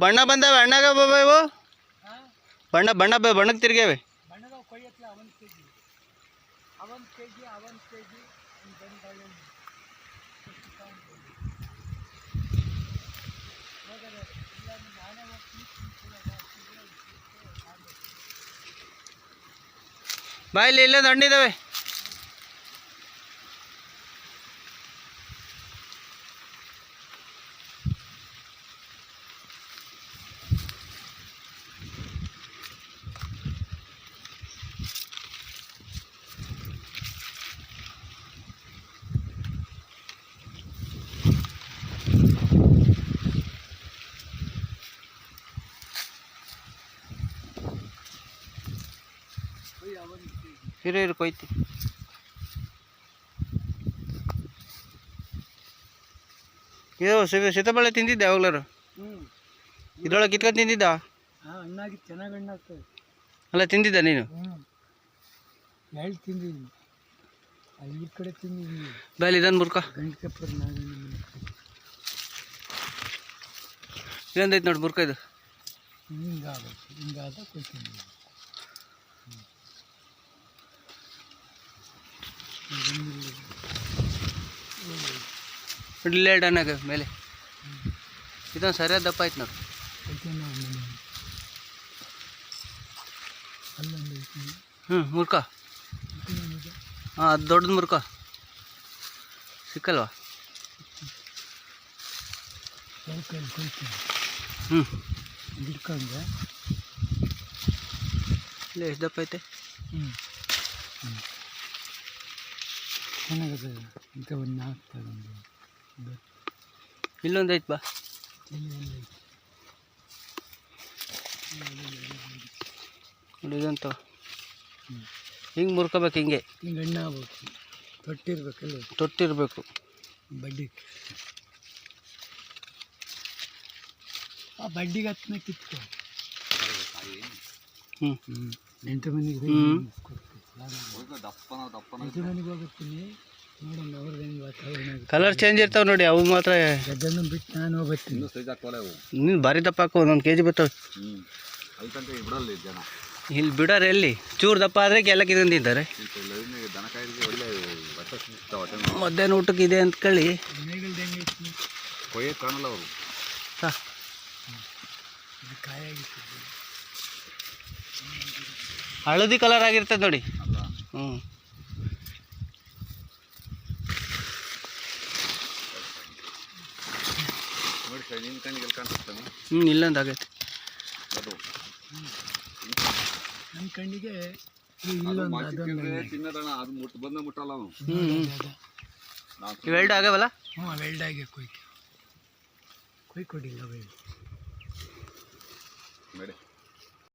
ಬಣ್ಣ ಬಂದಾವೆ ಅಣ್ಣಾಗ ಬಾಬಾ ಇವು ಬಣ್ಣಕ್ಕೆ ತಿರ್ಗ್ಯಾವೆ. ಬಾ ಇಲ್ಲಿ ಇಲ್ಲೊಂದು ಹಣ್ಣಿದ್ದಾವೆ. ಇರು ಕೊಯ್ತಿ. ಇದು ಸೀತಾಬಾಳೆ ತಿಂದಿದ್ದೆ ಯಾವಾಗ್ಲಾರು? ಇದ್ರೊಳಗೆ ಕಿತ್ಕೊಂಡು ತಿಂದಿದ್ದ? ಅಲ್ಲ ತಿಂದಿದ್ದ ನೀನು? ಬಾಯಲ್ಲಿ ಇದನ್ನು ಮುರ್ಕ. ಇದೊಂದೈತೆ ನೋಡಿ ಮುರ್ಕ. ಇದು ಇಲ್ಲೇ ಡನ್ನಾಗ ಮೇಲೆ ಇದೊಂದು ಸರಿಯಾದ ದಪ್ಪ ಆಯ್ತು ನೋಡಿ. ಮುರ್ಕ. ಹಾಂ ಅದು ದೊಡ್ಡದು ಮುರ್ಕ ಸಿಕ್ಕಲ್ವಾ? ಇಲ್ಲ ಎಷ್ಟು ದಪ್ಪ ಐತೆ? ಇಲ್ಲೊಂದು ಐತೆ ಬಾ. ನೋಡಿ ಇದಂತ ಹಿಂಗೆ ಮುರ್ಕೋಬೇಕು. ಹಿಂಗೆ ಎಣ್ಣೆ ಆಗ್ಬೇಕು. ತೊಟ್ಟಿರ್ಬೇಕಲ್ಲ, ತೊಟ್ಟಿರ್ಬೇಕು. ಬಡ್ಡಿ ಆ ಬಡ್ಡಿಗೆ ಹತ್ತನೇ ಕಿತ್ತು 8 ಮನೆಗೆ 8 ಮನೆಗೆ ಹೋಗುತ್ತೀನಿ. ನೋಡೋಣ ಅವ್ರದ್ದು ಹೆಂಗೆ ವಾತಾವರಣ. ಕಲರ್ ಚೇಂಜ್ ಇರ್ತಾವೆ ನೋಡಿ. ಅವು ಮಾತ್ರ ಗದ್ದನ್ನು ಬಿಟ್ಟು ನಾನು ಹೋಗ್ತೀನಿ. ನೀನು ಭಾರಿ ದಪ್ಪ ಹಾಕೋ, 1 kg ಬರ್ತವೆ. ಇಲ್ಲಿ ಬಿಡೋರು ಎಲ್ಲಿ? ಚೂರು ದಪ್ಪ ಆದರೆ ಎಲ್ಲ ಕಿತ್ಕೊಂಡು ತಿಂತಾರೆ. ಮಧ್ಯಾಹ್ನ ಊಟಕ್ಕೆ ಇದೆ ಅಂತ ಕೇಳಿ ಹಳದಿ ಕಲರ್ ಆಗಿರ್ತದೆ ನೋಡಿ. ಇಲ್ಲೊಂದು ಆಗೈತೆ ನನ್ನ ಕಣ್ಣಿಗೆ. ಇವೆರಡು ಆಗವಲ್ಲ? ಹ್ಞೂ ವೆಲ್ಡಾಗಿ ಕೊಯ್ಕೊಡಿಲ್ಲ ವೆಲ್ಡ್.